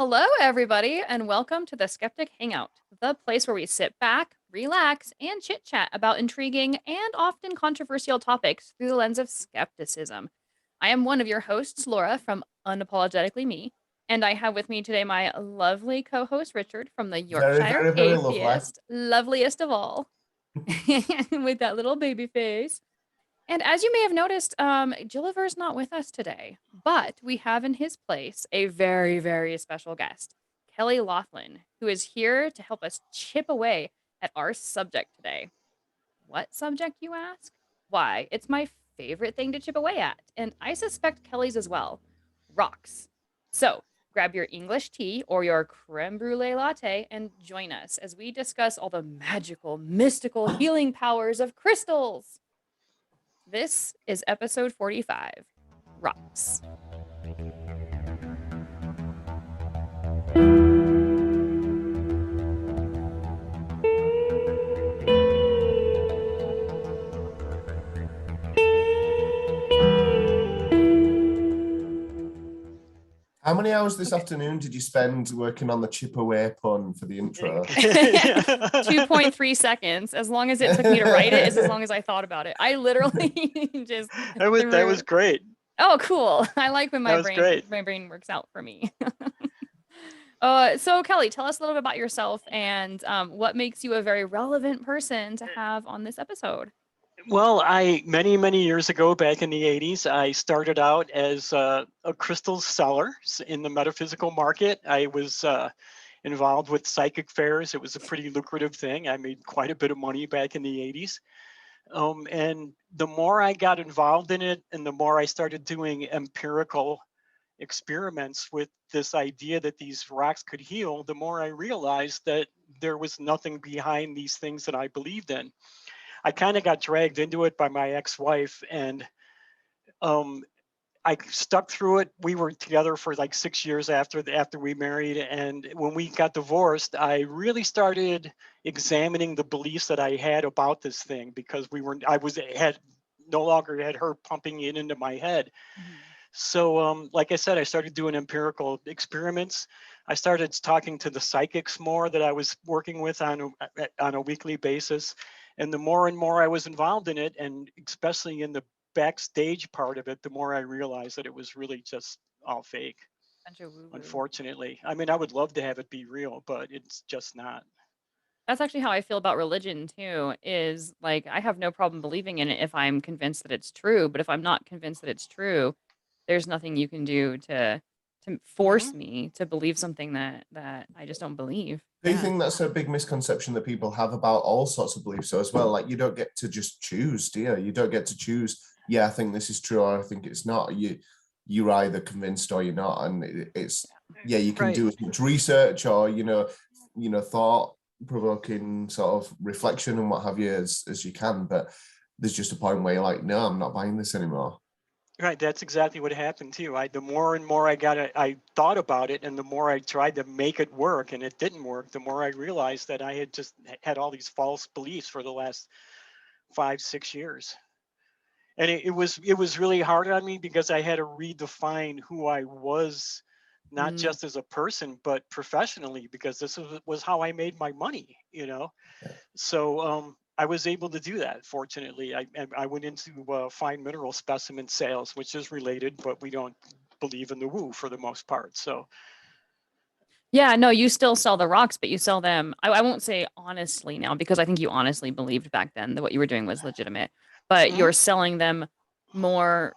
Hello, everybody, and welcome to the Skeptic Hangout, the place where we sit back, relax, and chit chat about intriguing and often controversial topics through the lens of skepticism. I am one of your hosts, Laura from Unapologetically Me, and I have with me today my lovely co host, Richard from the Very, Yorkshire very, very lovely. Atheist, loveliest of all, with that little baby face. And as you may have noticed, Gilliver's not with us today, but we have in his place a very, very special guest, Kelley Laughlin, who is here to help us chip away at our subject today. What subject, you ask? Why, it's my favorite thing to chip away at, and I suspect Kelly's as well: rocks. So grab your English tea or your creme brulee latte and join us as we discuss all the magical, mystical healing powers of crystals. This is episode 45, Rocks. How many hours this Okay. afternoon did you spend working on the chip away pun for the intro? 2.3 seconds. As long as it took me to write it, is as long as I thought about it. I literally just That was great. Oh, cool. I like when That was great. my brain works out for me. So Kelley, tell us a little bit about yourself and what makes you a very relevant person to have on this episode. Well, many years ago, back in the 80s, I started out as a crystal seller in the metaphysical market. I was involved with psychic fairs. It was a pretty lucrative thing. I made quite a bit of money back in the 80s. And the more I got involved in it and the more I started doing empirical experiments with this idea that these rocks could heal, the more I realized that there was nothing behind these things that I believed in. I kind of got dragged into it by my ex-wife, and I stuck through it. We were together for like 6 years after we married, and when we got divorced, I really started examining the beliefs that I had about this thing, because I no longer had her pumping it into my head. Mhm. So, like I said, I started doing empirical experiments. I started talking to the psychics more that I was working with on a weekly basis. And the more and more I was involved in it, and especially in the backstage part of it, the more I realized that it was really just all fake, Bunch of woo-woo. unfortunately. I mean, I would love to have it be real, but it's just not. That's actually how I feel about religion too, is like I have no problem believing in it if I'm convinced that it's true, but if I'm not convinced that it's true, there's nothing you can do to Hmm. force me to believe something that I just don't believe. Do you Yeah. think that's a big misconception that people have about all sorts of beliefs? So as well, like you don't get to just choose, do you? You don't get to choose, yeah, I think this is true or I think it's not. You're either convinced or you're not. And it's yeah, you can Right. do as much research or thought provoking sort of reflection and what have you as you can, but there's just a point where you're like, no, I'm not buying this anymore. Right, that's exactly what happened too. The more and more I thought about it, and the more I tried to make it work, and it didn't work, the more I realized that I had just had all these false beliefs for the last 5, 6 years. And it was really hard on me, because I had to redefine who I was, not Mm. just as a person, but professionally, because this was how I made my money, Yeah. So I was able to do that. Fortunately, I went into fine mineral specimen sales, which is related, but we don't believe in the woo for the most part. So Yeah, no, you still sell the rocks, but you sell them. I won't say honestly now because I think you honestly believed back then that what you were doing was legitimate, but you're mhm, selling them more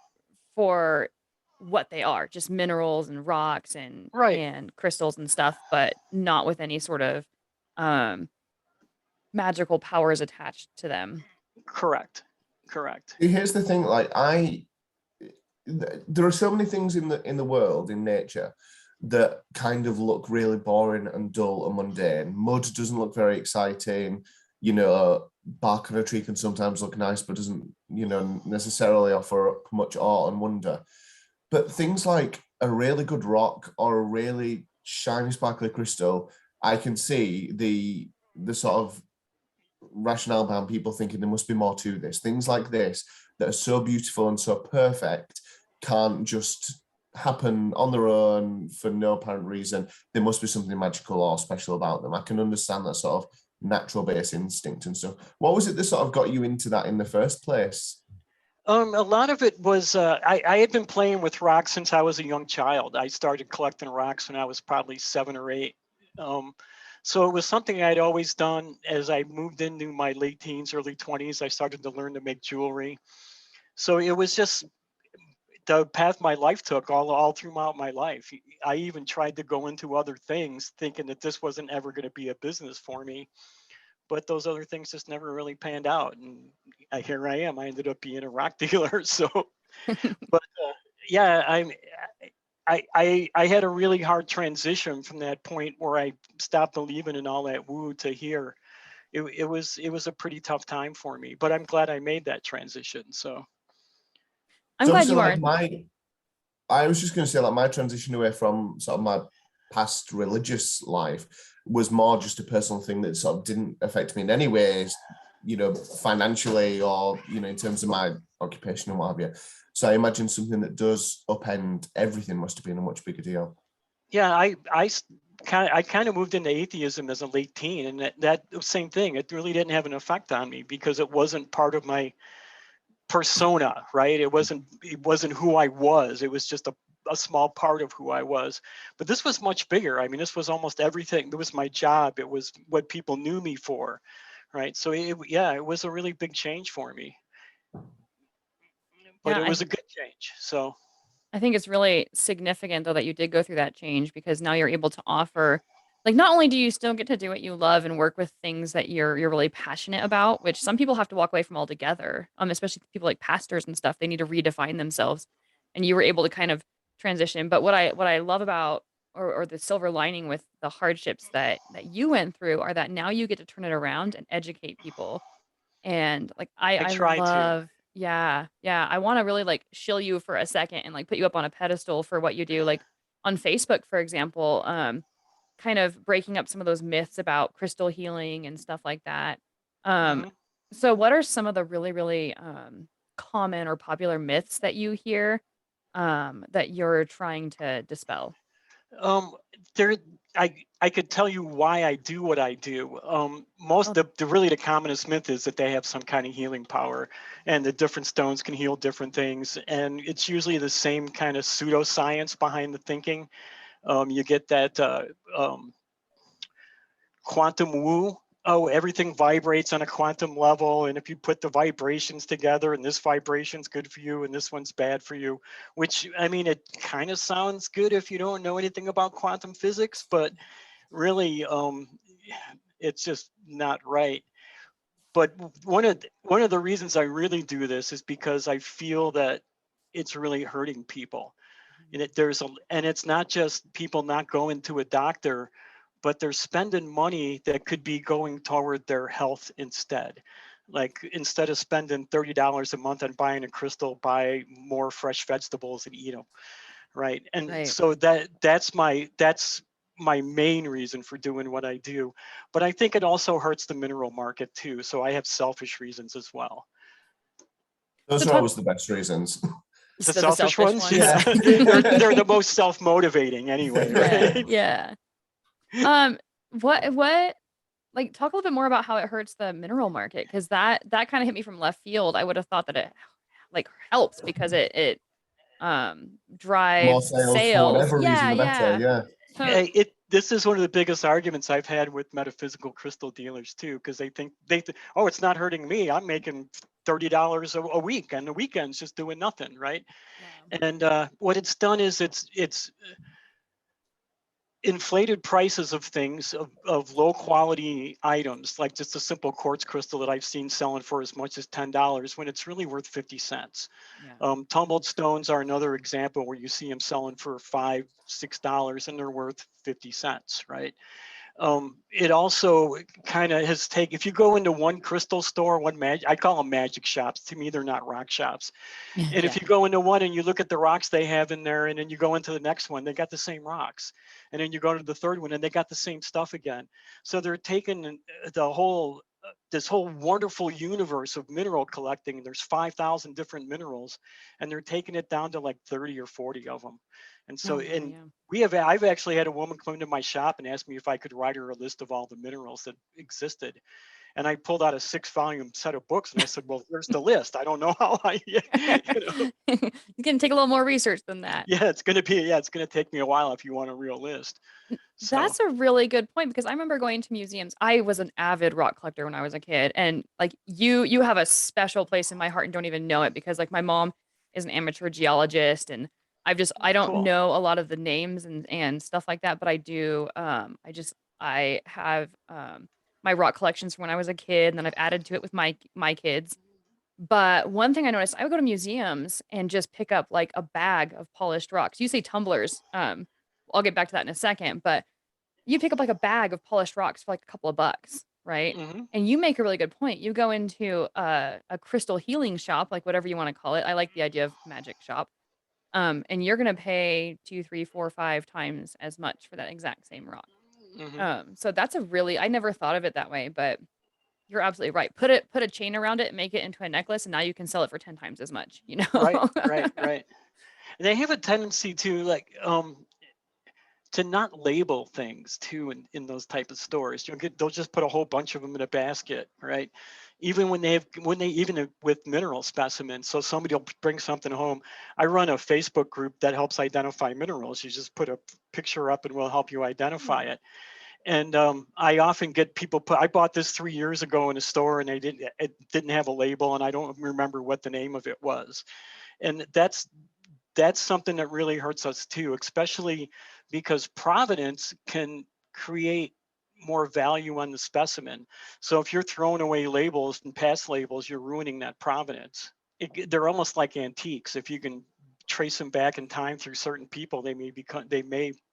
for what they are, just minerals and rocks right, and crystals and stuff, but not with any sort of um magical powers attached to them. correct, correct. Here's the thing, like there are so many things in the world, in nature, that kind of look really boring and dull and mundane. Mud doesn't look very exciting. Bark on a tree can sometimes look nice, but doesn't, necessarily offer up much awe and wonder. But things like a really good rock or a really shiny, sparkly crystal, I can see the sort of rationale behind people thinking there must be more to this. Things like this that are so beautiful and so perfect can't just happen on their own for no apparent reason, there must be something magical or special about them. I can understand that sort of natural base instinct and stuff. What was it that sort of got you into that in the first place? A lot of it was I had been playing with rocks since I was a young child. I started collecting rocks when I was probably 7 or 8. So it was something I'd always done. As I moved into my late teens, early 20s, I started to learn to make jewelry. So it was just the path my life took all throughout my life. I even tried to go into other things thinking that this wasn't ever going to be a business for me. But those other things just never really panned out. And here I am. I ended up being a rock dealer. So, but yeah, I had a really hard transition from that point where I stopped believing in all that woo to here. It was a pretty tough time for me, but I'm glad I made that transition. So I'm glad you are. I was just going to say, like, my transition away from sort of my past religious life was more just a personal thing that sort of didn't affect me in any ways, you know, financially or, you know, in terms of my occupation and what have you. So I imagine something that does upend everything must have been a much bigger deal. Yeah, I kind of moved into atheism as a late teen, and that same thing. It really didn't have an effect on me because it wasn't part of my persona, right? It wasn't who I was. It was just a small part of who I was. But this was much bigger. I mean, this was almost everything. It was my job. It was what people knew me for, right? So it was a really big change for me. But it was a good change. So I think it's really significant though that you did go through that change, because now you're able to offer, like, not only do you still get to do what you love and work with things that you're really passionate about, which some people have to walk away from altogether, especially people like pastors and stuff. They need to redefine themselves, and you were able to kind of transition. But what I love about, or the silver lining with the hardships that you went through, are that now you get to turn it around and educate people. And like I I try to. love, yeah, I want to really like shill you for a second and like put you up on a pedestal for what you do, like on Facebook, for example, kind of breaking up some of those myths about crystal healing and stuff like that. Um, Mhm. so what are some of the really, really common or popular myths that you hear that you're trying to dispel? Um, there, I could tell you why I do what I do. Oh, The really the commonest myth is that they have some kind of healing power, and the different stones can heal different things, and it's usually the same kind of pseudoscience behind the thinking. You get that um, quantum woo. Oh, everything vibrates on a quantum level, and if you put the vibrations together, and this vibration's good for you, and this one's bad for you, which, I mean, it kind of sounds good if you don't know anything about quantum physics, but really, it's just not right. But one of the reasons I really do this is because I feel that it's really hurting people, and and it's not just people not going to a doctor, but they're spending money that could be going toward their health instead. Like, instead of spending $30 a month on buying a crystal, buy more fresh vegetables and eat them, right? And right. so that's my main reason for doing what I do. But I think it also hurts the mineral market too. So I have selfish reasons as well. So Those are talk always the best reasons. The the selfish selfish ones, ones. yeah, Yeah. they're the most self-motivating anyway, Yeah, right? yeah. Um, what like talk a little bit more about how it hurts the mineral market, because that kind of hit me from left field. I would have thought that it like helps because it More drives sales for sales. whatever reason, Yeah, the better. yeah. Yeah. So This is one of the biggest arguments I've had with metaphysical crystal dealers too, because oh, it's not hurting me. I'm making $30 a week on the weekends just doing nothing, right? wow. And what it's done is it's inflated prices of things, of low quality items, like just a simple quartz crystal that I've seen selling for as much as $10 when it's really worth 50 cents. Yeah. Tumbled stones are another example where you see them selling for $5, $6 and they're worth 50 cents, right? It also kind of has taken, if you go into one crystal store, I call them magic shops. To me, they're not rock shops. And if Yeah. you go into one and you look at the rocks they have in there, and then you go into the next one, they got the same rocks. And then you go to the third one and they got the same stuff again. So they're taking the whole this whole wonderful universe of mineral collecting. There's 5,000 different minerals, and they're taking it down to like 30 or 40 of them. And so, I've actually had a woman come into my shop and ask me if I could write her a list of all the minerals that existed. And I pulled out a 6-volume set of books, and I said, well, here's the list. I don't know how It's going to take a little more research than that. Yeah, it's going to take me a while if you want a real list. So. That's a really good point, because I remember going to museums. I was an avid rock collector when I was a kid, and like you have a special place in my heart and don't even know it, because like my mom is an amateur geologist, and I don't know a lot of the names and stuff like that, but I do. I have my rock collections from when I was a kid, and then I've added to it with my kids. But one thing I noticed, I would go to museums and just pick up like a bag of polished rocks. You say tumblers. I'll get back to that in a second, but you pick up like a bag of polished rocks for like a couple of bucks, right? And you make a really good point. You go into a crystal healing shop, like whatever you want to call it. I like the idea of magic shop. And you're gonna pay 2, 3, 4, 5 times as much for that exact same rock. So that's I never thought of it that way, but you're absolutely right. Put a chain around it, make it into a necklace, and now you can sell it for 10 times as much, you know? Right. And they have a tendency to like to not label things too in those type of stores. They'll just put a whole bunch of them in a basket, right? Even even with mineral specimens. So somebody will bring something home. I run a Facebook group that helps identify minerals. You just put a picture up and we'll help you identify it. And I often get people I bought this 3 years ago in a store, and it didn't have a label, and I don't remember what the name of it was. And that's something that really hurts us too, especially because provenance can create more value on the specimen. So if you're throwing away labels and past labels, you're ruining that provenance. They're almost like antiques. If you can trace them back in time through certain people, they may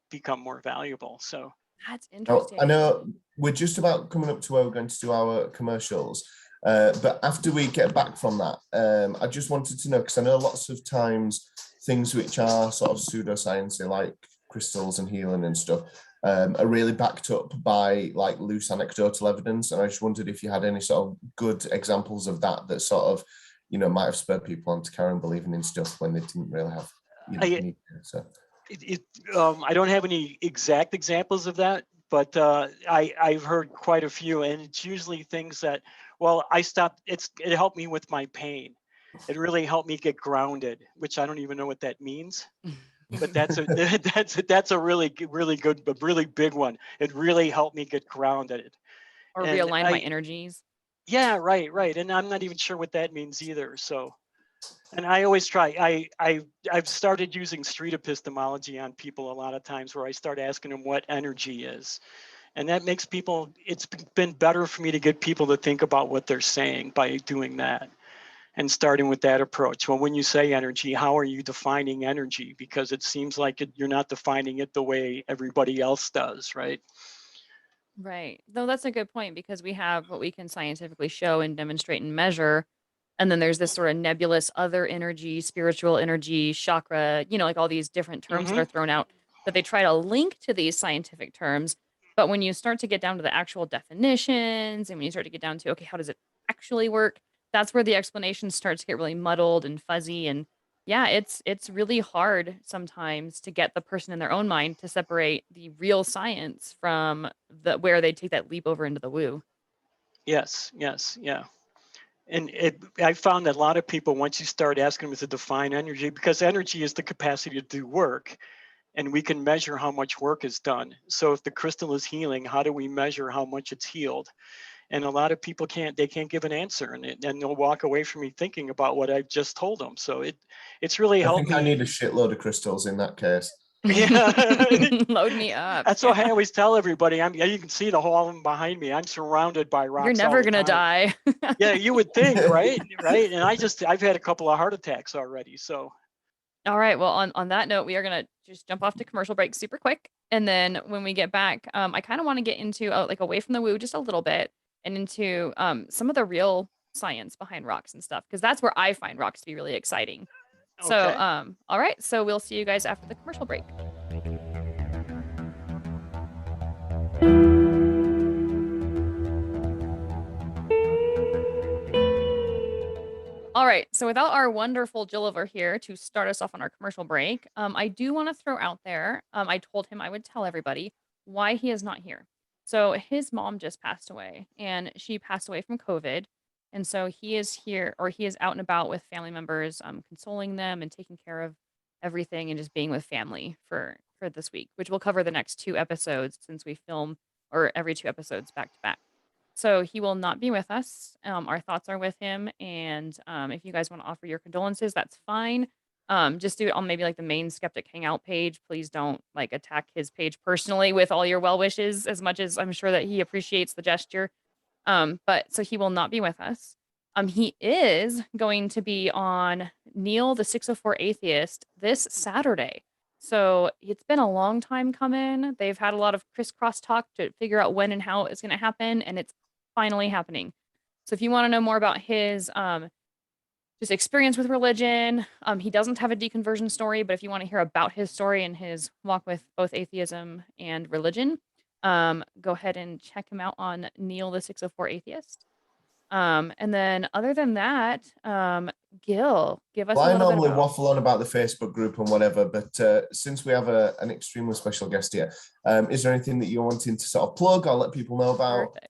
become more valuable. So. That's interesting. I know we're just about coming up to where we're going to do our commercials, but after we get back from that, I just wanted to know, because I know lots of times things which are sort of pseudoscience, like crystals and healing and stuff, are really backed up by like loose anecdotal evidence, and I just wondered if you had any sort of good examples of that sort of, might have spurred people on to carry on believing in stuff when they didn't really have need to, so. I don't have any exact examples of that, but I've heard quite a few, and it's usually things that, I stopped. It helped me with my pain. It really helped me get grounded, which I don't even know what that means, but that's a really good, but really big one. It really helped me get grounded or realign my energies. Yeah, right, and I'm not even sure what that means either. So. And I always try. I've started using street epistemology on people a lot of times, where I start asking them what energy is, and that makes people. It's been better for me to get people to think about what they're saying by doing that, and starting with that approach. Well, when you say energy, how are you defining energy? Because it seems like you're not defining it the way everybody else does, right? Right. Though that's a good point, because we have what we can scientifically show and demonstrate and measure. And then there's this sort of nebulous other energy, spiritual energy, chakra, like all these different terms that are thrown out that they try to link to these scientific terms. But when you start to get down to the actual definitions, and when you start to get down to, okay, how does it actually work? That's where the explanations start to get really muddled and fuzzy. And yeah, it's really hard sometimes to get the person in their own mind to separate the real science from where they take that leap over into the woo. Yes, yeah. And I found that a lot of people, once you start asking them to define energy, because energy is the capacity to do work, and we can measure how much work is done. So if the crystal is healing, how do we measure how much it's healed? And a lot of people can't give an answer, and they'll walk away from me thinking about what I've just told them. So it's really helped me. I need a shitload of crystals in that case. Yeah. Load me up. That's why I always tell everybody, you can see the whole of them behind me. I'm surrounded by rocks. You're never going to die. Yeah, you would think, right? Right. And I've had a couple of heart attacks already. So. All right. Well, on that note, we are going to just jump off to commercial break super quick. And then when we get back, I kind of want to get into like away from the woo just a little bit, and into some of the real science behind rocks and stuff, because that's where I find rocks to be really exciting. So, okay. All right. So we'll see you guys after the commercial break. right. So without our wonderful Jill over here to start us off on our commercial break, I do want to throw out there, I told him I would tell everybody why he is not here. So his mom just passed away, and she passed away from COVID. And so he is here, or he is out and about with family members, consoling them and taking care of everything and just being with family for this week, which we'll cover the next 2 episodes since we film or every 2 episodes back to back. So he will not be with us. Our thoughts are with him, and if you guys want to offer your condolences, that's fine. Just do it on maybe like the main Skeptic Hangout page. Please don't like attack his page personally with all your well wishes, as much as I'm sure that he appreciates the gesture. But so he will not be with us. He is going to be on Neil the 604 Atheist this Saturday. So it's been a long time coming. They've had a lot of crisscross talk to figure out when and how it's going to happen, and it's finally happening. So if you want to know more about his just experience with religion, he doesn't have a deconversion story, but if you want to hear about his story and his walk with both atheism and religion, go ahead and check him out on Neil the 604 Atheist. And then other than that, Gill, give us Well, a I little bit normally about... waffle on about the Facebook group and whatever, but since we have an extremely special guest here, is there anything that you're wanting to sort of plug or let people know about? Perfect.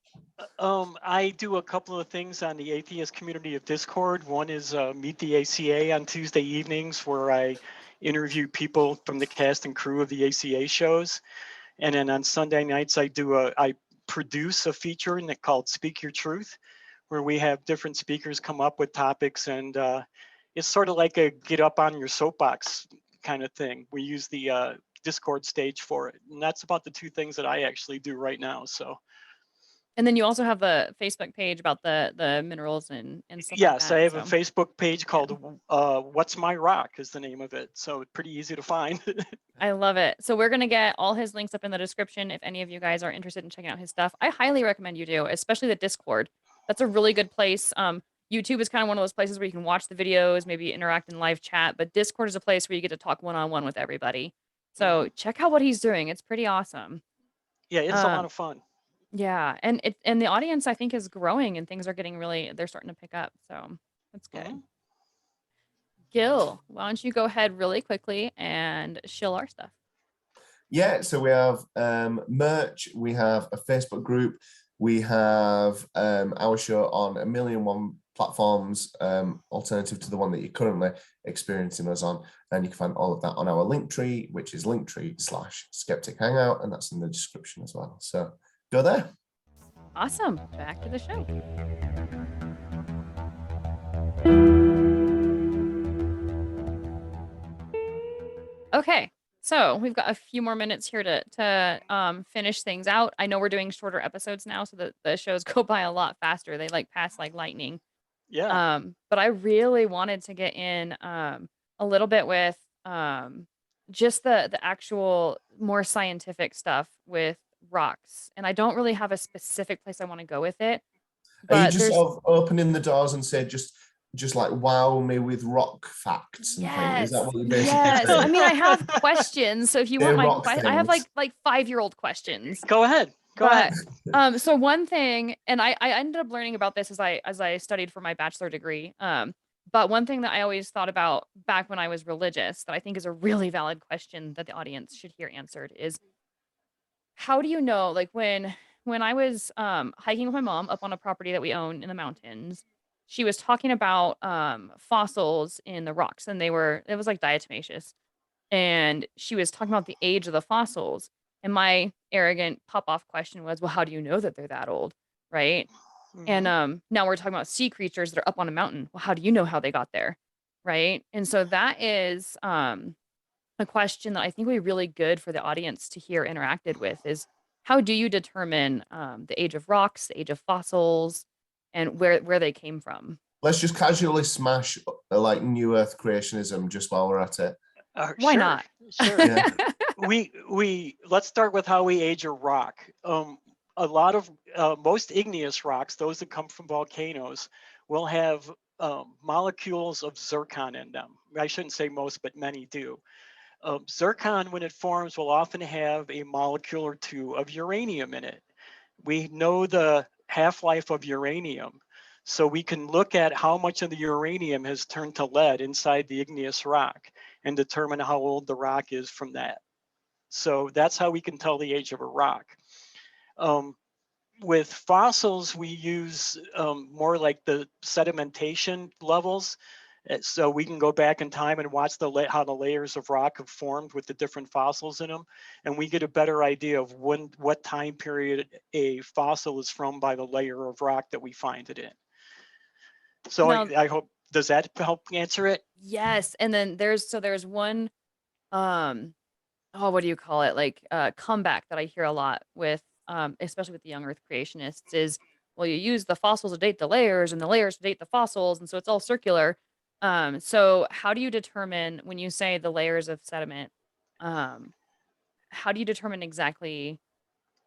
I do a couple of things on the atheist community of Discord. One is Meet the ACA on Tuesday evenings, where I interview people from the cast and crew of the ACA shows. And then on Sunday nights, I produce a feature called Speak Your Truth, where we have different speakers come up with topics, and it's sort of like a get up on your soapbox kind of thing. We use the Discord stage for it, and that's about the 2 things that I actually do right now. So. And then you also have the Facebook page about the minerals and stuff Yes, like that. I have a Facebook page called What's My Rock is the name of it. So it's pretty easy to find. I love it. So we're going to get all his links up in the description if any of you guys are interested in checking out his stuff. I highly recommend you do, especially the Discord. That's a really good place. YouTube is kind of one of those places where you can watch the videos, maybe interact in live chat, but Discord is a place where you get to talk one-on-one with everybody. So check out what he's doing. It's pretty awesome. Yeah, it's a lot of fun. Yeah, and the audience I think is growing, and things are getting they're starting to pick up. So that's good. Gill, why don't you go ahead really quickly and shill our stuff? Yeah, so we have merch, we have a Facebook group, we have our show on 1,000,001 platforms, alternative to the one that you're currently experiencing us on. And you can find all of that on our Linktree, which is linktree/Skeptic Hangout, and that's in the description as well. So go there. Awesome. Back to the show. Okay, so we've got a few more minutes here to finish things out. I know we're doing shorter episodes now, so that the shows go by a lot faster. They pass like lightning. Yeah. But I really wanted to get in a little bit with just the actual more scientific stuff with rocks, and I don't really have a specific place I want to go with it. But are you just sort of opening the doors and say just like wow me with rock facts and things? Is that what you basically yes. say? I mean, I have questions, so if you want my I have like 5-year-old questions. Go ahead. Go ahead. So one thing, and I ended up learning about this as I studied for my bachelor degree. But one thing that I always thought about back when I was religious that I think is a really valid question that the audience should hear answered is, how do you know, like when I was hiking with my mom up on a property that we own in the mountains, she was talking about fossils in the rocks, and it was like diatomaceous, and she was talking about the age of the fossils. And my arrogant pop-off question was, well, how do you know that they're that old? Right. And now we're talking about sea creatures that are up on a mountain. Well, how do you know how they got there? Right. And so that is a question that I think would be really good for the audience to hear interacted with is, how do you determine the age of rocks, the age of fossils, and where they came from? Let's just casually smash like new Earth creationism just while we're at it. Why not? Sure. Yeah. Let's start with how we age a rock. A lot of most igneous rocks, those that come from volcanoes, will have molecules of zircon in them. I shouldn't say most, but many do. Zircon, when it forms, will often have a molecule or 2 of uranium in it. We know the half-life of uranium. So we can look at how much of the uranium has turned to lead inside the igneous rock and determine how old the rock is from that. So that's how we can tell the age of a rock. With fossils, we use more like the sedimentation levels. So we can go back in time and watch how the layers of rock have formed with the different fossils in them. And we get a better idea of what time period a fossil is from by the layer of rock that we find it in. So Now, I hope, does that help answer it? yes. And then there's one, what do you call it? Like comeback that I hear a lot with, especially with the young Earth creationists is, well, you use the fossils to date the layers and the layers to date the fossils. And so it's all circular. So how do you determine when you say the layers of sediment, how do you determine exactly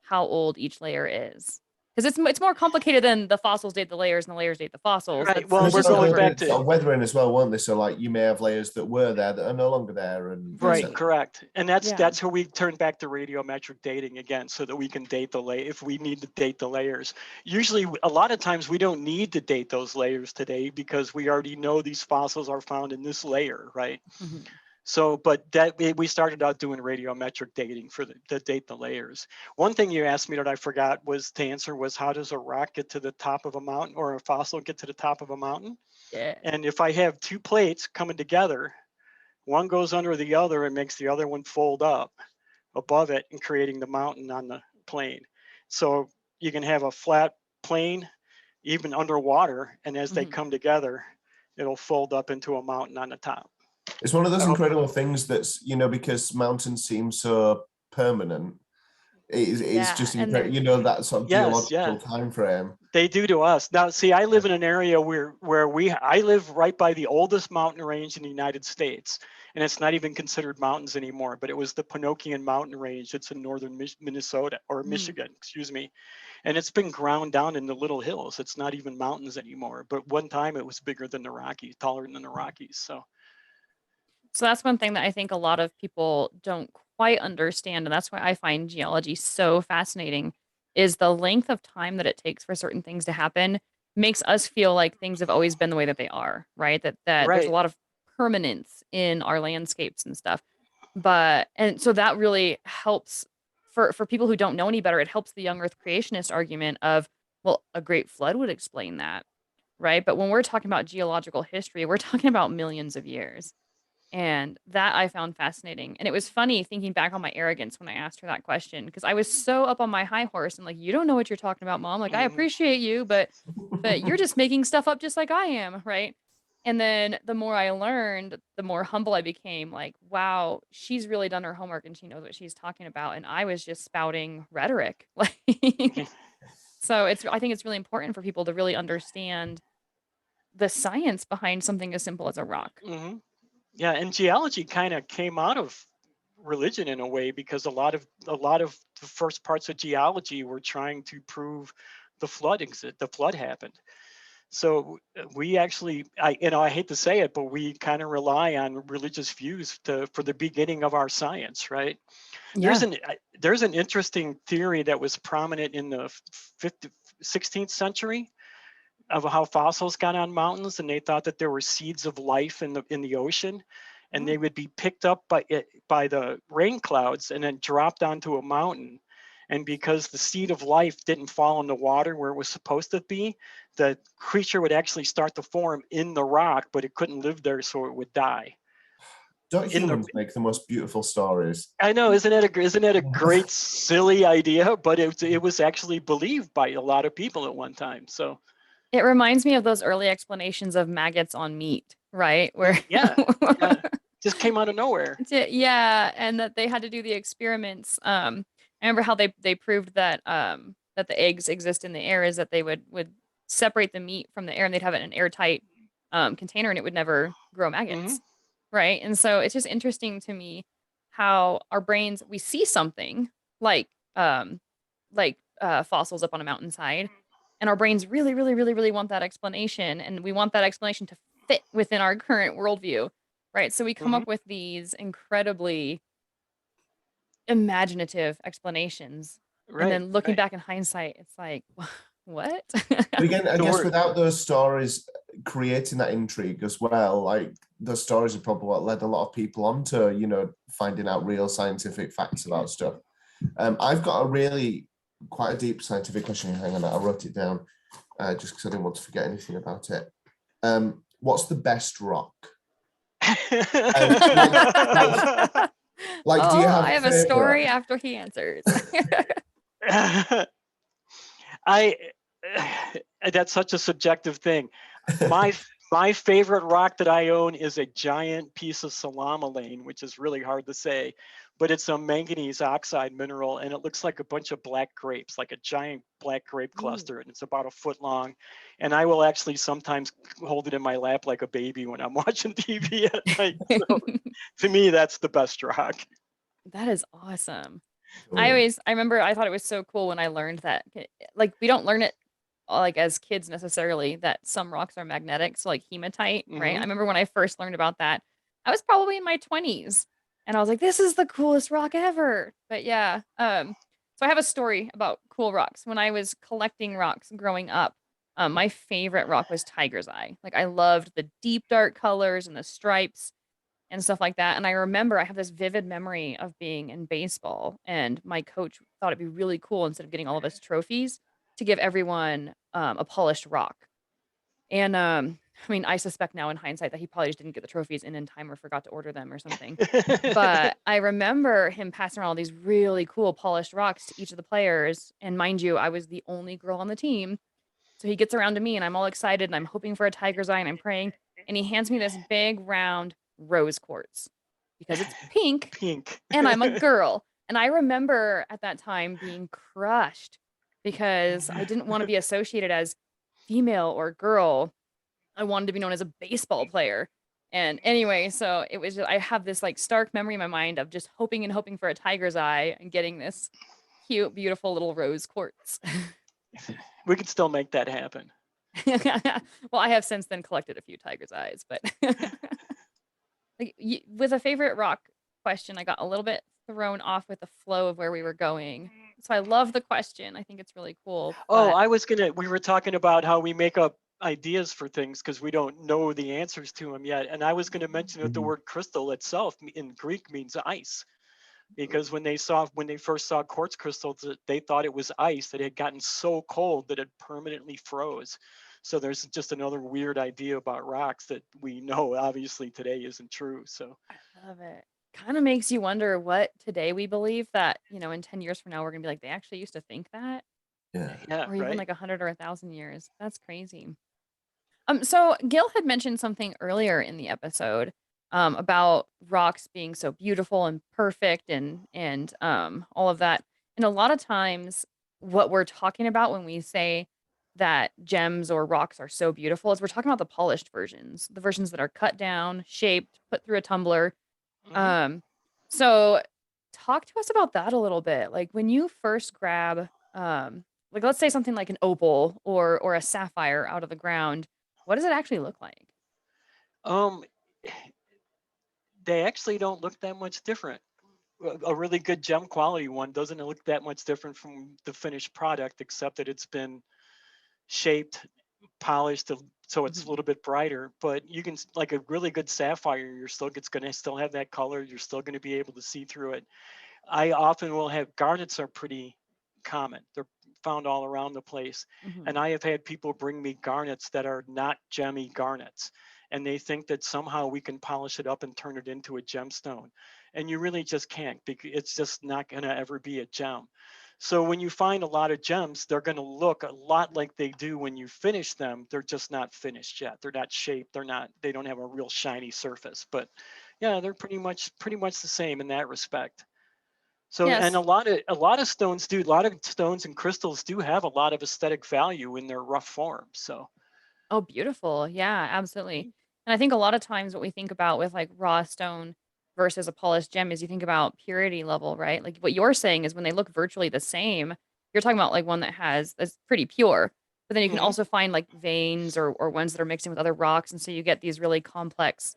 how old each layer is? Because it's more complicated than the fossils date the layers and the layers date the fossils. Right. That's, Well, it's we're just going really back to sort of weathering as well, won't they? So like you may have layers that were there that are no longer there, and right, correct. And that's Yeah. how we turn back to radiometric dating again, so that we can date the if we need to date the layers. Usually, a lot of times we don't need to date those layers today because we already know these fossils are found in this layer, right? Mhm. So, but we started out doing radiometric dating for to date the layers. One thing you asked me that I forgot was to answer was, how does a rock get to the top of a mountain, or a fossil get to the top of a mountain? Yeah. And if I have two plates coming together, one goes under the other and makes the other one fold up above it and creating the mountain on the plane. So you can have a flat plane even underwater, and as they Mhm. come together, it'll fold up into a mountain on the top. it's one of those I hope- incredible things that's, because mountains seem so permanent. It's Yeah, just and incredible, they're that sort of Yes, yeah. geological time frame. They do to us. Now, see, I live in an area where I live right by the oldest mountain range in the United States, and it's not even considered mountains anymore, but it was the Pinokian Mountain Range. It's in northern Minnesota, or Michigan, excuse me. And it's been ground down into little hills. It's not even mountains anymore. But one time it was bigger than the Rockies, taller than the Rockies. So that's one thing that I think a lot of people don't quite understand, and that's why I find geology so fascinating, is the length of time that it takes for certain things to happen makes us feel like things have always been the way that they are, right? That there's a right. lot of permanence in our landscapes and stuff. And so that really helps for people who don't know any better, it helps the young Earth creationist argument of, well, a great flood would explain that, right? But when we're talking about geological history, we're talking about millions of years. And that I found fascinating. And it was funny thinking back on my arrogance when I asked her that question, because I was so up on my high horse and like, you don't know what you're talking about, Mom. Like, I appreciate you, but you're just making stuff up just like I am, right? And then the more I learned, the more humble I became. Like, wow, she's really done her homework and she knows what she's talking about. And I was just spouting rhetoric. Like, so I think it's really important for people to really understand the science behind something as simple as a rock. Mm-hmm. Yeah, and geology kind of came out of religion in a way, because a lot of the first parts of geology were trying to prove the flood happened. So we actually, I hate to say it, but we kind of rely on religious views for the beginning of our science, right? Yeah. There's an interesting theory that was prominent in the 16th century of how fossils got on mountains, and they thought that there were seeds of life in the ocean, and they would be picked up by the rain clouds and then dropped onto a mountain. And because the seed of life didn't fall in the water where it was supposed to be, the creature would actually start to form in the rock, but it couldn't live there, so it would die. Don't humans make the most beautiful stories? I know, isn't that a great silly idea? But it was actually believed by a lot of people at one time. So it reminds me of those early explanations of maggots on meat, right? Where yeah, just came out of nowhere. Yeah, and that they had to do the experiments. I remember how they proved that that the eggs exist in the air is that they would separate the meat from the air and they'd have it in an airtight container and it would never grow maggots. Right? And so it's just interesting to me how our brains, we see something like fossils up on a mountainside, and our brains really, really, really, really want that explanation, and we want that explanation to fit within our current worldview, right? So we come up with these incredibly imaginative explanations, and then looking back in hindsight, it's like, What? But again, I The guess word- without those stories creating that intrigue as well, like those stories are probably what led a lot of people onto, you know, finding out real scientific facts about stuff. I've got a really quite a deep scientific question. Hang on, I wrote it down just because I didn't want to forget anything about it. What's the best rock? Like, do you have I have a favorite? story after he answers. I that's such a subjective thing. My favorite rock that I own is a giant piece of salamalane, which is really hard to say, but it's a manganese oxide mineral, and it looks like a bunch of black grapes, like a giant black grape cluster, and it's about a foot long. And I will actually sometimes hold it in my lap like a baby when I'm watching TV at night. So to me, that's the best rock. That is awesome. Oh, I remember I thought it was so cool when I learned that, like, we don't learn it like as kids necessarily, that some rocks are magnetic. So like hematite, right? I Mhm. remember when I first learned about that, I was probably in my 20s and I was like, this is the coolest rock ever. But yeah, so I have a story about cool rocks. When I was collecting rocks growing up, my favorite rock was tiger's eye. Like I loved the deep dark colors and the stripes and stuff like that. And I remember I have this vivid memory of being in baseball, and my coach thought it'd be really cool, instead of getting all of us trophies, to give everyone a polished rock. And I mean, I suspect now in hindsight that he probably just didn't get the trophies in time or forgot to order them or something. But I remember him passing around all these really cool polished rocks to each of the players. And mind you, I was the only girl on the team. So he gets around to me and I'm all excited and I'm hoping for a tiger's eye and I'm praying. And he hands me this big round rose quartz because it's pink Pink. and I'm a girl. And I remember at that time being crushed because I didn't want to be associated as female or girl. I wanted to be known as a baseball player. And anyway, so it was just, I have this like stark memory in my mind of just hoping and hoping for a tiger's eye and getting this cute, beautiful little rose quartz. We could still make that happen. Well, I have since then collected a few tiger's eyes, but like with a favorite rock question, I got a little bit thrown off with the flow of where we were going. So I love the question. I think it's really cool. Oh, But we were talking about how we make up ideas for things because we don't know the answers to them yet. And I was going to mention that the Mhm. word crystal itself in Greek means ice, because when they first saw quartz crystals, they thought it was ice that had gotten so cold that it permanently froze. So there's just another weird idea about rocks that we know obviously today isn't true. So I love it. Kind of makes you wonder what today we believe that, in 10 years from now, we're going to be like, they actually used to think that, Yeah. yeah, or even right. like 100 or 1,000 years. That's crazy. So Gil had mentioned something earlier in the episode, about rocks being so beautiful and perfect and all of that. And a lot of times what we're talking about when we say that gems or rocks are so beautiful is we're talking about the polished versions, the versions that are cut down, shaped, put through a tumbler. Mhm. Um, so talk to us about that a little bit. Like when you first grab, like let's say something like an opal or a sapphire out of the ground, what does it actually look like? Um, they actually don't look that much different. A really good gem quality one doesn't look that much different from the finished product, except that it's been shaped, polished so it's a Mhm. little bit brighter. But you can like a really good sapphire, it's going to still have that color. You're still going to be able to see through it. I often will have garnets are pretty common. They're found all around the place. And Mhm. I have had people bring me garnets that are not gemmy garnets. And they think that somehow we can polish it up and turn it into a gemstone. And you really just can't, because it's just not going to ever be a gem. So when you find a lot of gems, they're going to look a lot like they do when you finish them. They're just not finished yet. They're not shaped. They don't have a real shiny surface. But yeah, they're pretty much the same in that respect. So, and Yes. a lot of stones and crystals do have a lot of aesthetic value in their rough form. So, Oh, beautiful. Yeah, absolutely. And I think a lot of times what we think about with like raw stone versus a polished gem is you think about purity level, right? Like what you're saying is when they look virtually the same, you're talking about like one that's pretty pure. But then you can mhm, also find like veins or ones that are mixing with other rocks. And so you get these really complex,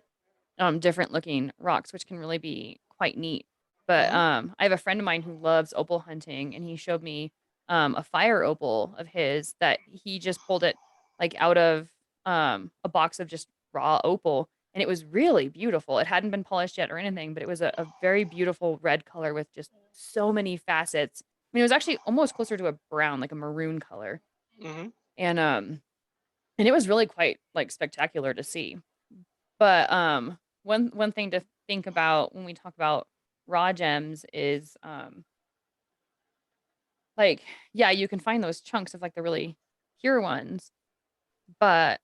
different looking rocks, which can really be quite neat. But mhm, I have a friend of mine who loves opal hunting and he showed me a fire opal of his that he just pulled it like out of a box of just raw opal, and it was really beautiful. It hadn't been polished yet or anything, but it was a very beautiful red color with just so many facets. I mean, it was actually almost closer to a brown, like a maroon color. Hmm. And and it was really quite like spectacular to see. But one thing to think about when we talk about raw gems is like, yeah, you can find those chunks of like the really pure ones, but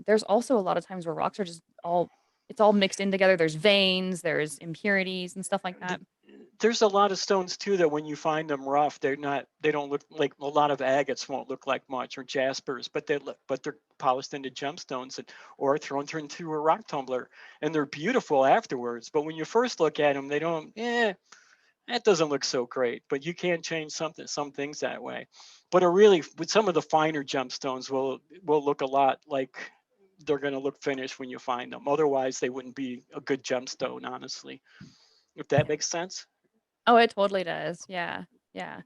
there's also a lot of times where rocks are just all it's all mixed in together. There's veins, there's impurities and stuff like that. There's a lot of stones too that when you find them rough, they don't look like a lot of agates won't look like much, or jaspers, but they're polished into gemstones or thrown into a rock tumbler, and they're beautiful afterwards. But when you first look at them, they don't. That doesn't look so great. But you can change some things that way. But with some of the finer gemstones will look a lot like they're going to look finished when you find them. Otherwise, they wouldn't be a good gemstone, honestly. If that makes sense. Oh, it totally does. Yeah. Yeah.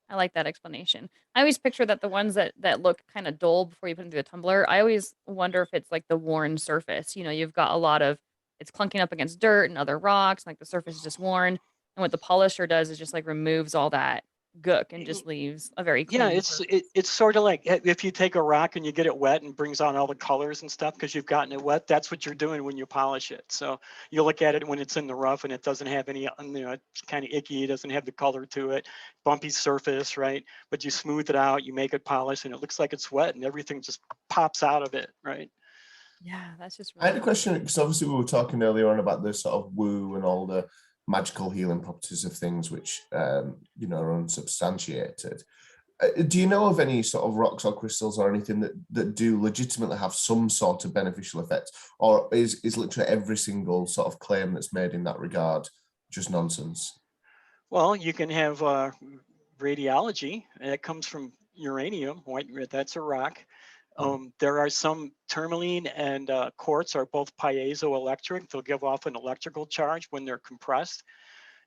I like that explanation. I always picture that the ones that look kind of dull before you put them through the tumbler, I always wonder if it's like the worn surface. You know, you've got a lot of it's clunking up against dirt and other rocks, like the surface is just worn. And what the polisher does is just like removes all that gook and just leaves a very Yeah, clean surface. it's sort of like if you take a rock and you get it wet and brings out all the colors and stuff because you've gotten it wet. That's what you're doing when you polish it. So you look at it when it's in the rough and it doesn't have any, it's kind of icky. It doesn't have the color to it, bumpy surface, right? But you smooth it out, you make it polished, and it looks like it's wet, and everything just pops out of it, right? Yeah, that's just I really had a question because obviously we were talking earlier on about the sort of woo and all the magical healing properties of things which are unsubstantiated. Do you know of any sort of rocks or crystals or anything that do legitimately have some sort of beneficial effect, or is literally every single sort of claim that's made in that regard just nonsense? Well, you can have radiology, and it comes from uranium. That's a rock. There are some tourmaline and quartz are both piezoelectric. They'll give off an electrical charge when they're compressed,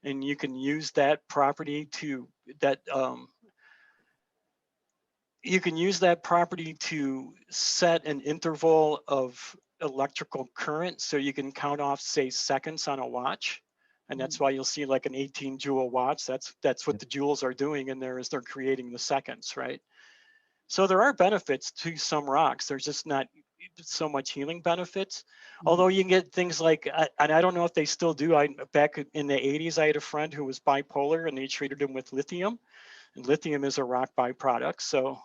and you can use that property to set an interval of electrical current, so you can count off, say, seconds on a watch. And that's why you'll see like an 18 joule watch. That's what the joules are doing in there, is they're creating the seconds, right? So there are benefits to some rocks. There's just not so much healing benefits. Although you can get things like, and I don't know if they still do. Back in the 80s, I had a friend who was bipolar, and they treated him with lithium. And lithium is a rock byproduct. So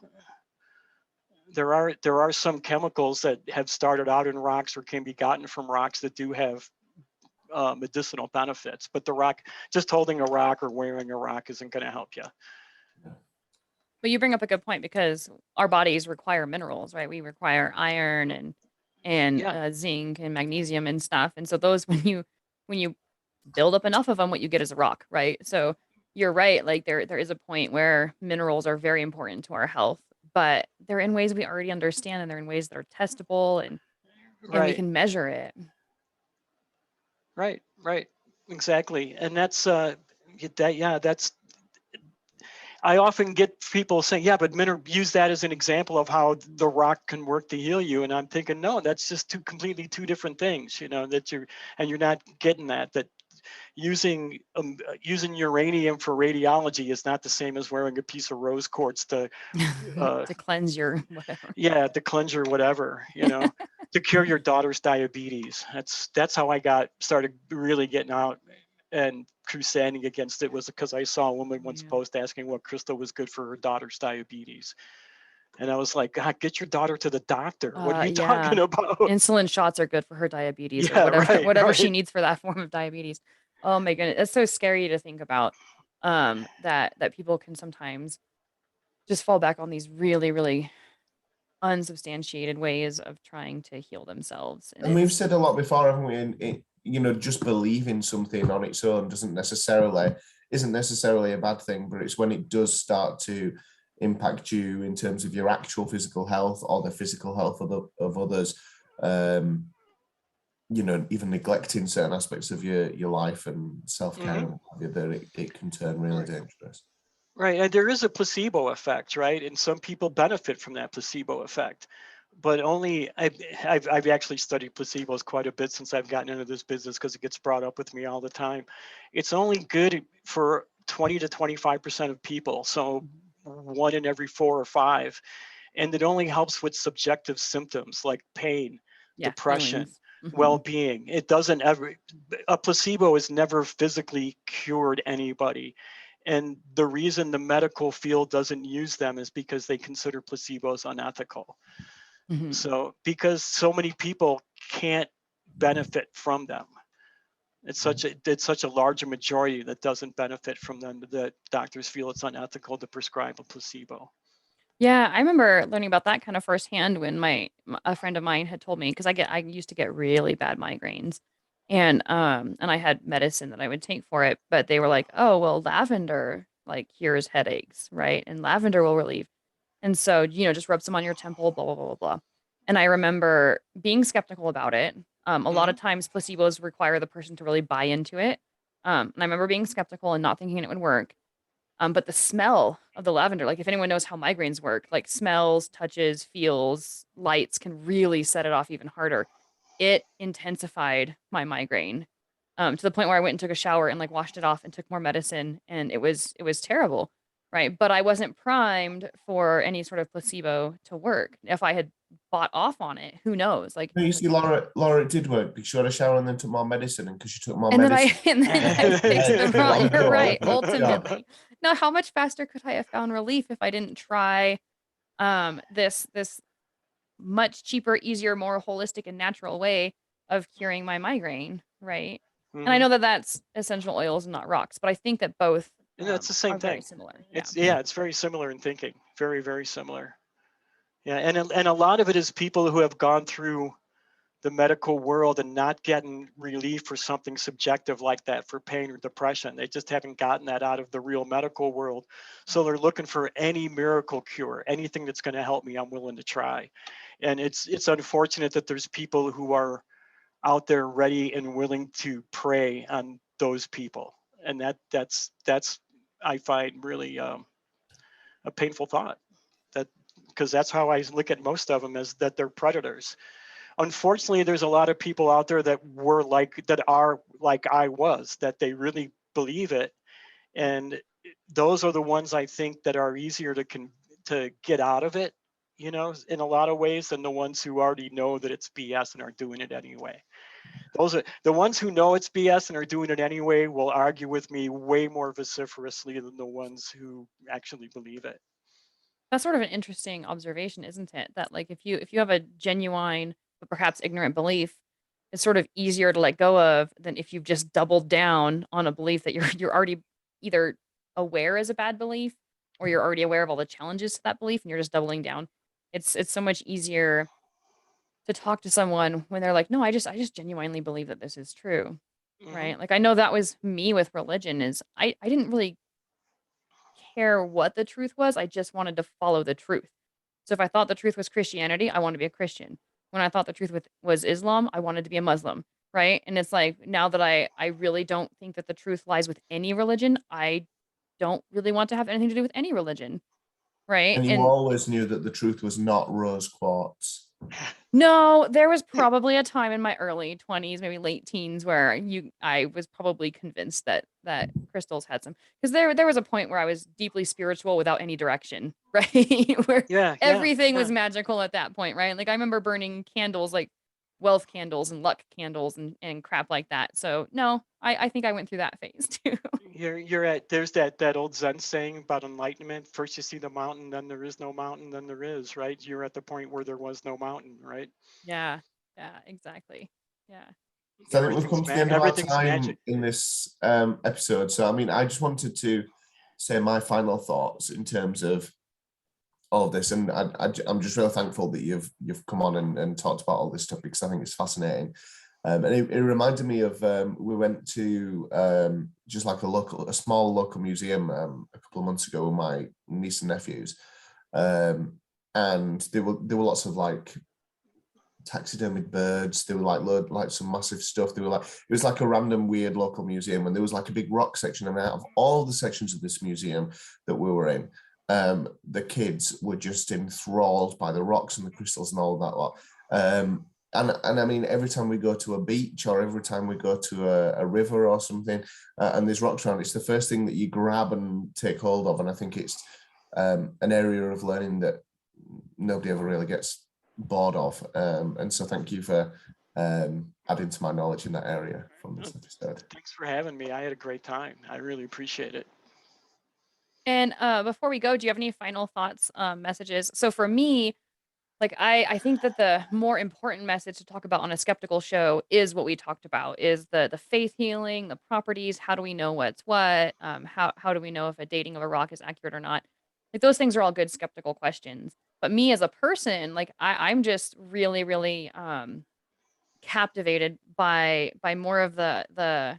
there are some chemicals that have started out in rocks or can be gotten from rocks that do have medicinal benefits. But just holding a rock or wearing a rock isn't going to help you. But you bring up a good point because our bodies require minerals, right? We require iron and zinc and magnesium and stuff. And so those when you build up enough of them, what you get is a rock, right? So you're right. Like there is a point where minerals are very important to our health, but they're in ways we already understand, and they're in ways that are testable and we Right, can measure it. right, exactly. And that's that's. I often get people saying, "Yeah, but use that as an example of how the rock can work to heal you," and I'm thinking, no, that's just completely two different things. You're not getting that using uranium for radiology is not the same as wearing a piece of rose quartz to to cleanse your whatever. to cleanse your whatever, to cure your daughter's diabetes. That's how I started really getting out and crusading against it, was because I saw a woman once post asking what crystal was good for her daughter's diabetes. And I was like, God, get your daughter to the doctor. What are you talking about? Insulin shots are good for her diabetes, Yeah, or whatever right. she needs for that form of diabetes. Oh my goodness. It's so scary to think about that people can sometimes just fall back on these really, really unsubstantiated ways of trying to heal themselves. And we've said a lot before, haven't we? Just believing something on its own isn't necessarily a bad thing, but it's when it does start to impact you in terms of your actual physical health or the physical health of others. Even neglecting certain aspects of your life and self-care, that it can turn really dangerous. Right, and there is a placebo effect, right? And some people benefit from that placebo effect, but only I've actually studied placebos quite a bit since I've gotten into this business because it gets brought up with me all the time. It's only good for 20 to 25% of people, so 1 in every 4 or 5, and it only helps with subjective symptoms like pain, Yeah, depression, feelings. Mhm. well-being. It doesn't ever, a placebo has never physically cured anybody. And the reason the medical field doesn't use them is because they consider placebos unethical. Mhm. So because so many people can't benefit from them. It's such a larger majority that doesn't benefit from them that doctors feel it's unethical to prescribe a placebo. Yeah, I remember learning about that kind of firsthand when a friend of mine had told me because I used to get really bad migraines, and I had medicine that I would take for it, but they were like, oh well, lavender like cures headaches, right? And lavender will relieve, and so just rub some on your temple, blah blah blah blah blah. And I remember being skeptical about it. A lot Hmm. of times placebos require the person to really buy into it, and I remember being skeptical and not thinking it would work. But the smell of the lavender, like if anyone knows how migraines work, like smells, touches, feels, lights can really set it off even harder. It intensified my migraine to the point where I went and took a shower and like washed it off and took more medicine, and it was terrible, right? But I wasn't primed for any sort of placebo to work. If I had bought off on it, who knows? Like, No, you see, Laura, it did work because you had a shower and then took more medicine, and because you took more and then medicine, I and then I fixed the came problem. on You're right. board. Yeah. Ultimately, now how much faster could I have found relief if I didn't try this much cheaper, easier, more holistic and natural way of curing my migraine, right? And I Hmm. know that that's essential oils and not rocks, but I think that both And that's the same are very thing. similar. Yeah. It's very similar in thinking. Very, very similar. Yeah, and a lot of it is people who have gone through the medical world and not getting relief for something subjective like that for pain or depression. They just haven't gotten that out of the real medical world. So they're looking for any miracle cure, anything that's going to help me, I'm willing to try. And it's unfortunate that there's people who are out there ready and willing to prey on those people. And that's I find really a painful thought. That because that's how I look at most of them, as that they're predators. Unfortunately, there's a lot of people out there that are like I was, that they really believe it, and those are the ones I think that are easier to get out of it, in a lot of ways, than the ones who already know that it's BS and are doing it anyway. Those are the ones who know it's BS and are doing it anyway will argue with me way more vociferously than the ones who actually believe it. That's sort of an interesting observation, isn't it? That like if you have a genuine but perhaps ignorant belief, it's sort of easier to let go of than if you've just doubled down on a belief that you're already either aware is a bad belief or you're already aware of all the challenges to that belief and you're just doubling down. It's so much easier to talk to someone when they're like, "No, I just genuinely believe that this is true." Hmm. Right? Like I know that was me with religion is I didn't really care what the truth was. I just wanted to follow the truth. So if I thought the truth was Christianity, I wanted to be a Christian. When I thought the truth was Islam, I wanted to be a Muslim, right? And it's like now that I really don't think that the truth lies with any religion, I don't really want to have anything to do with any religion, right? And you And always knew that the truth was not rose quartz. no, there was probably a time in my early 20s, maybe late teens, where I was probably convinced that crystals had some because there was a point where I was deeply spiritual without any direction, right? Where Yeah, yeah, everything was yeah. magical at that point, right? Like I remember burning candles like wealth candles and luck candles and crap like that. So no, I think I went through that phase too. You're at there's that old Zen saying about enlightenment. First you see the mountain, then there is no mountain, then there is, right? You're at the point where there was no mountain, right? Yeah. Yeah, exactly. Yeah. So I think we've come to the end of our Everything's time magic. in this episode. So I mean, I just wanted to say my final thoughts in terms of all of this, and I'm just really thankful that you've come on and talked about all this stuff because I think it's fascinating. And it reminded me of we went to just like a small local museum a couple of months ago with my niece and nephews, and there were lots of like taxidermied birds. There were like some massive stuff. They were like, it was like a random weird local museum, and there was like a big rock section. And out of all the sections of this museum that we were in, the kids were just enthralled by the rocks and the crystals and all of that lot. And I mean, every time we go to a beach or every time we go to a river or something, and there's rocks around, it's the first thing that you grab and take hold of. And I think it's an area of learning that nobody ever really gets bored of. And so thank you for adding to my knowledge in that area from this episode. Thanks for having me. I had a great time. I really appreciate it. And before we go, do you have any final thoughts, messages? So for me, like I think that the more important message to talk about on a skeptical show is what we talked about, is the faith healing, the properties. How do we know what's what? How do we know if a dating of a rock is accurate or not? Like those things are all good skeptical questions. But me as a person, like I'm just really, really captivated by more of the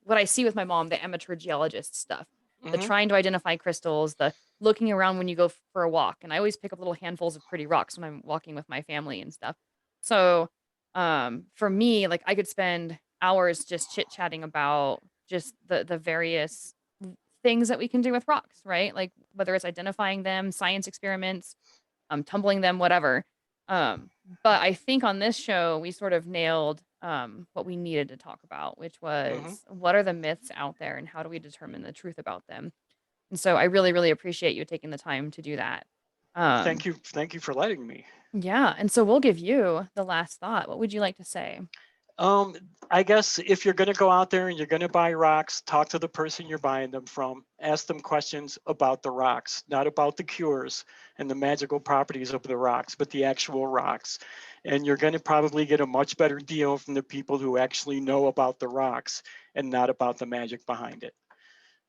what I see with my mom, the amateur geologist stuff, the trying to identify crystals, the looking around when you go for a walk. And I always pick up little handfuls of pretty rocks when I'm walking with my family and stuff. So for me, like I could spend hours just chit-chatting about just the various things that we can do with rocks, right? Like whether it's identifying them, science experiments, tumbling them, whatever. But I think on this show, we sort of nailed what we needed to talk about, which was what are the myths out there and how do we determine the truth about them? And so I really, really appreciate you taking the time to do that. Thank you for letting me. Yeah. And so we'll give you the last thought. What would you like to say? I guess if you're going to go out there and you're going to buy rocks, talk to the person you're buying them from. Ask them questions about the rocks, not about the cures and the magical properties of the rocks, but the actual rocks. And you're going to probably get a much better deal from the people who actually know about the rocks and not about the magic behind it.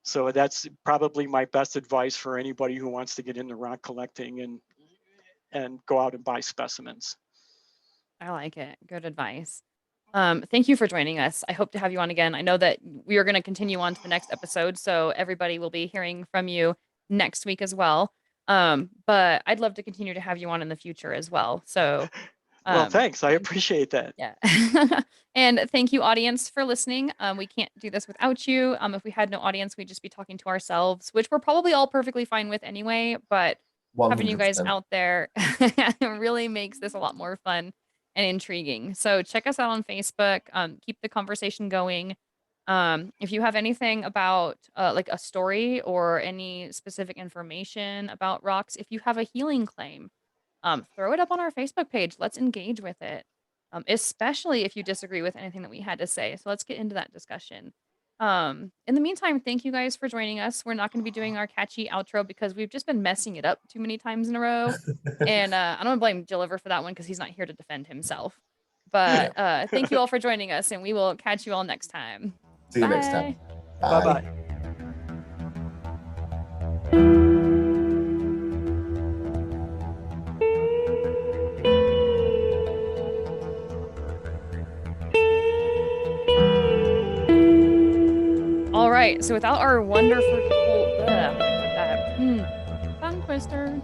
So that's probably my best advice for anybody who wants to get into rock collecting and go out and buy specimens. I like it. Good advice. Thank you for joining us. I hope to have you on again. I know that we are going to continue on to the next episode, so everybody will be hearing from you next week as well. But I'd love to continue to have you on in the future as well. So, well, thanks. I appreciate that. Yeah. And thank you, audience, for listening. We can't do this without you. If we had no audience, we'd just be talking to ourselves, which we're probably all perfectly fine with anyway. But 100%. Having you guys out there really makes this a lot more fun and intriguing. So check us out on Facebook. Keep the conversation going. If you have anything about like a story or any specific information about rocks, if you have a healing claim, throw it up on our Facebook page. Let's engage with it, especially if you disagree with anything that we had to say. So let's get into that discussion. In the meantime, thank you guys for joining us. We're not going to be doing our catchy outro because we've just been messing it up too many times in a row. And I don't blame Gilliver for that one because he's not here to defend himself. But thank you all for joining us, and we will catch you all next time. See you next time. Bye-bye. All right, so without our wonderful tongue twister.